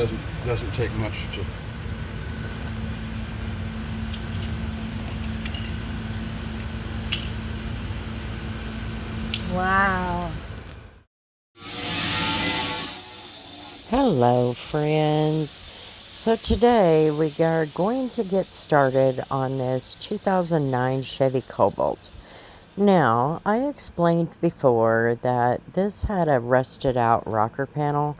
Doesn't take much to. Wow. Hello, friends. So today we are going to get started on this 2009 Chevy Cobalt. Now, I explained before that this had a rusted out rocker panel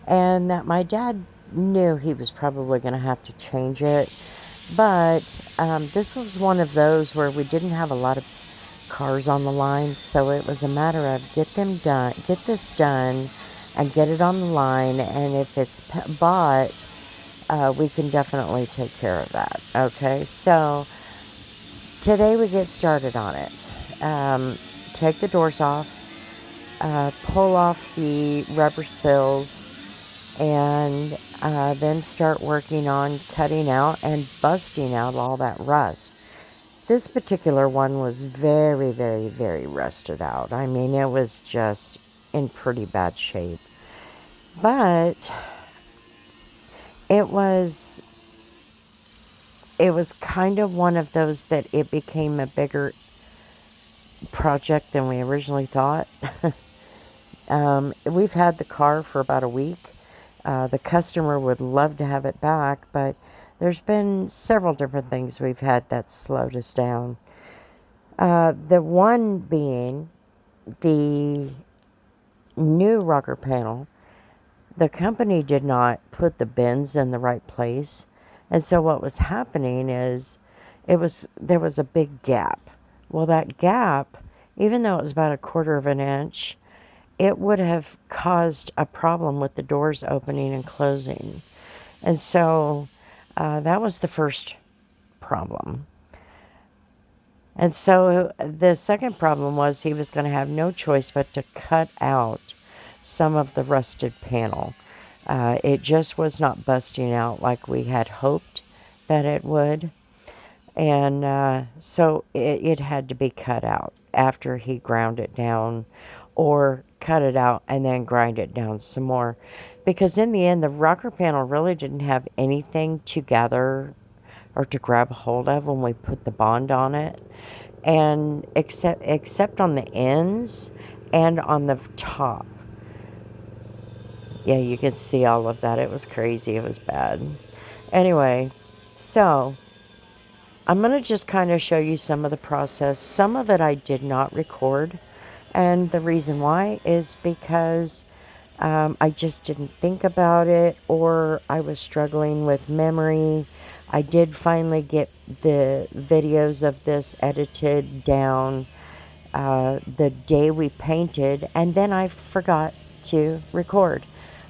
and that my dad knew he was probably going to have to change it. But this was one of those where we didn't have a lot of cars on the line, so it was a matter of get this done, and get it on the line. And if it's bought, we can definitely take care of that. Okay, so today we get started on it. Take the doors off, pull off the rubber sills, and then start working on cutting out and busting out all that rust. This particular one was very, very, very rusted out. I mean, it was just in pretty bad shape. But it was it was kind of one of those that it became a bigger project than we originally thought. We've had the car for about a week. The customer would love to have it back, but there's been several different things we've had that slowed us down. The one being the new rocker panel. The company did not put the bins in the right place. And so what was happening is there was a big gap. Well, that gap, even though it was about a quarter of an inch, it would have caused a problem with the doors opening and closing. And so that was the first problem. And so the second problem was he was going to have no choice but to cut out some of the rusted panel. It just was not busting out like we had hoped that it would. And so it had to be cut out after he ground it down, or cut it out and then grind it down some more. Because in the end, the rocker panel really didn't have anything to gather or to grab hold of when we put the bond on it. And except on the ends and on the top. Yeah, you could see all of that. It was crazy. It was bad. Anyway, so I'm going to just kind of show you some of the process. Some of it I did not record. And the reason why is because I just didn't think about it, or I was struggling with memory. I did finally get the videos of this edited down the day we painted, and then I forgot to record.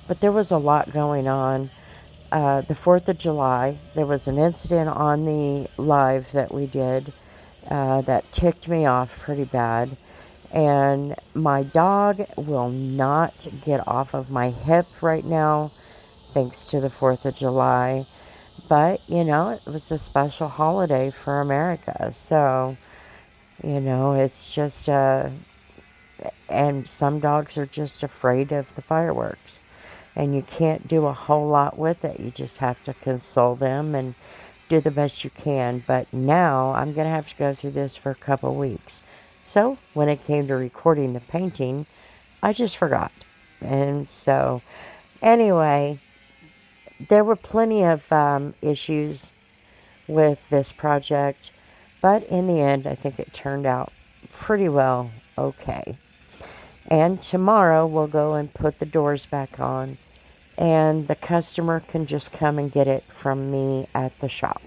But there was a lot going on. The 4th of July, there was an incident on the live that we did that ticked me off pretty bad. And my dog will not get off of my hip right now, thanks to the 4th of July. But, it was a special holiday for America. So, it's just, and some dogs are just afraid of the fireworks. And you can't do a whole lot with it. You just have to console them and do the best you can. But now I'm going to have to go through this for a couple weeks. So when it came to recording the painting, I just forgot. And so, anyway, there were plenty of issues with this project. But in the end, I think it turned out pretty well okay. And tomorrow we'll go and put the doors back on, and the customer can just come and get it from me at the shop.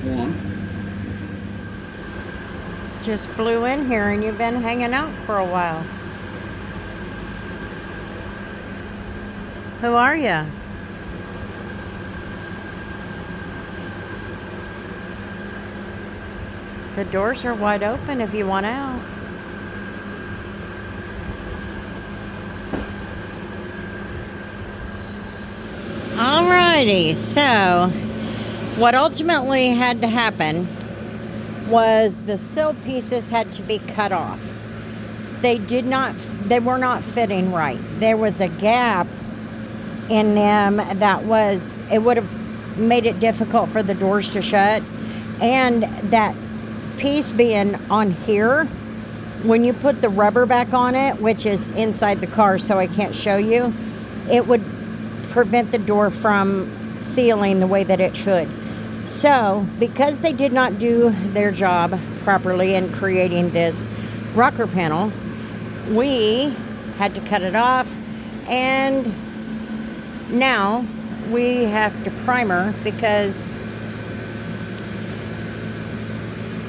There's one. Just flew in here and you've been hanging out for a while. Who are you? The doors are wide open if you want out. Alrighty, so what ultimately had to happen was the sill pieces had to be cut off. They were not fitting right. There was a gap in them it would have made it difficult for the doors to shut. And that piece being on here, when you put the rubber back on it, which is inside the car so I can't show you, it would prevent the door from sealing the way that it should. So because they did not do their job properly in creating this rocker panel, we had to cut it off, and now we have to primer because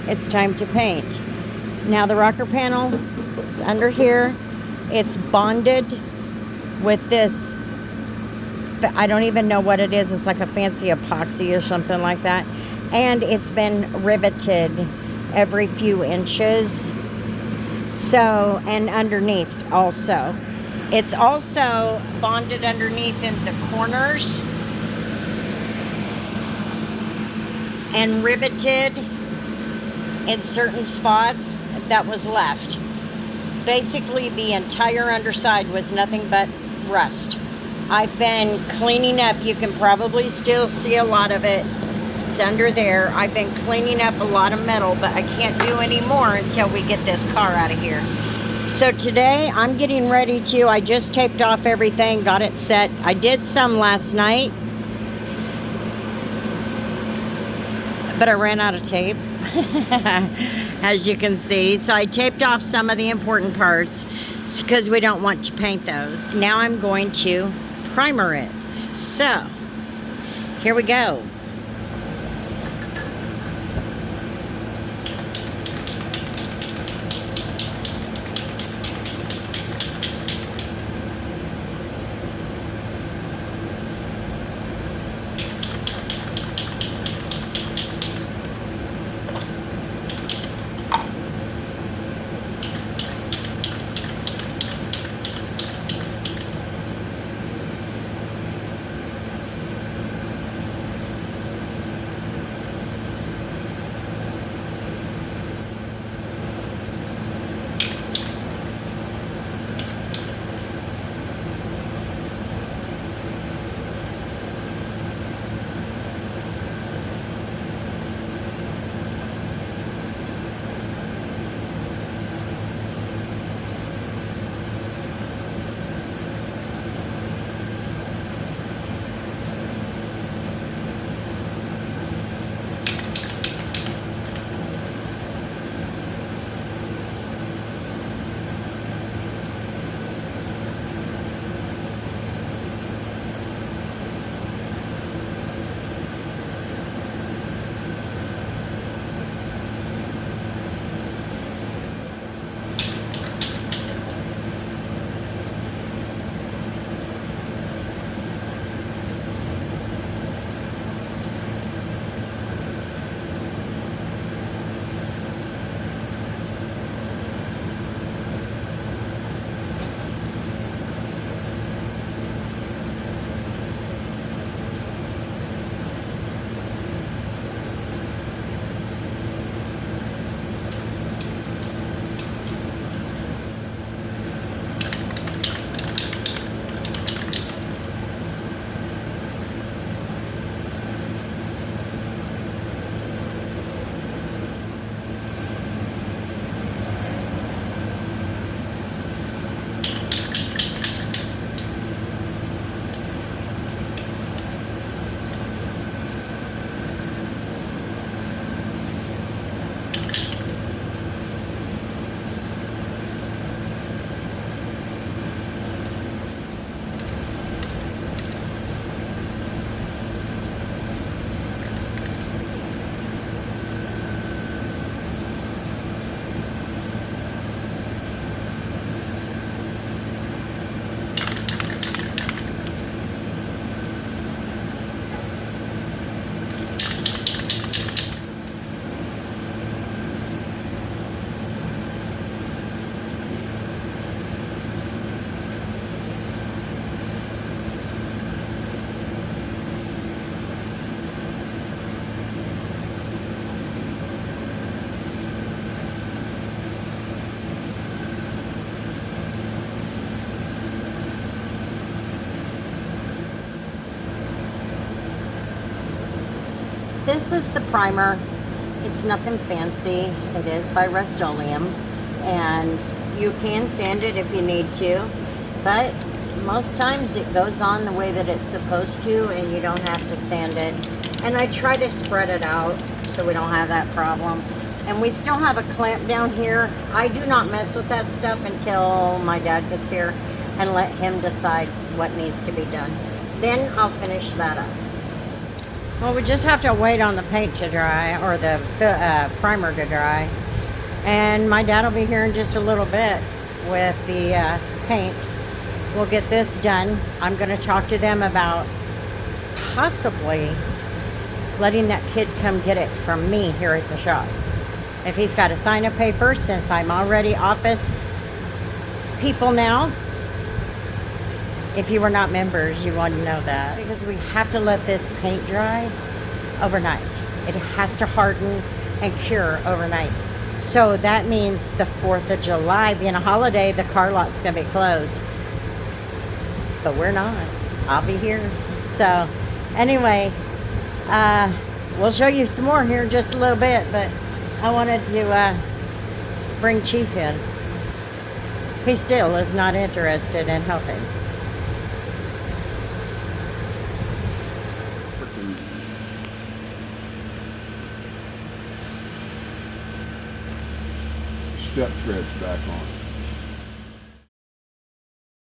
it's time to paint. Now the rocker panel is under here. It's bonded with this, I don't even know what it is. It's like a fancy epoxy or something like that. And it's been riveted every few inches. So, and underneath also. It's also bonded underneath in the corners and riveted in certain spots that was left. Basically, the entire underside was nothing but rust. I've been cleaning up. You can probably still see a lot of it. It's under there. I've been cleaning up a lot of metal, but I can't do any more until we get this car out of here. So today I'm getting ready I just taped off everything, got it set. I did some last night, but I ran out of tape, as you can see. So I taped off some of the important parts because we don't want to paint those. Now I'm going to primer it. So here we go. this is the primer. It's nothing fancy. It is by Rust-Oleum, and you can sand it if you need to, but most times it goes on the way that it's supposed to, and you don't have to sand it. And I try to spread it out so we don't have that problem. And we still have a clamp down here. I do not mess with that stuff until my dad gets here and let him decide what needs to be done. Then I'll finish that up. Well, we just have to wait on the paint to dry, or the primer to dry. And my dad will be here in just a little bit with the paint. We'll get this done. I'm going to talk to them about possibly letting that kid come get it from me here at the shop. If he's got to sign a paper, since I'm already office people now. If you were not members, you wouldn't know that. Because we have to let this paint dry overnight. It has to harden and cure overnight. So that means the 4th of July, being a holiday, the car lot's going to be closed. But we're not. I'll be here. So anyway, we'll show you some more here in just a little bit, but I wanted to bring Chief in. He still is not interested in helping. Step treads back on.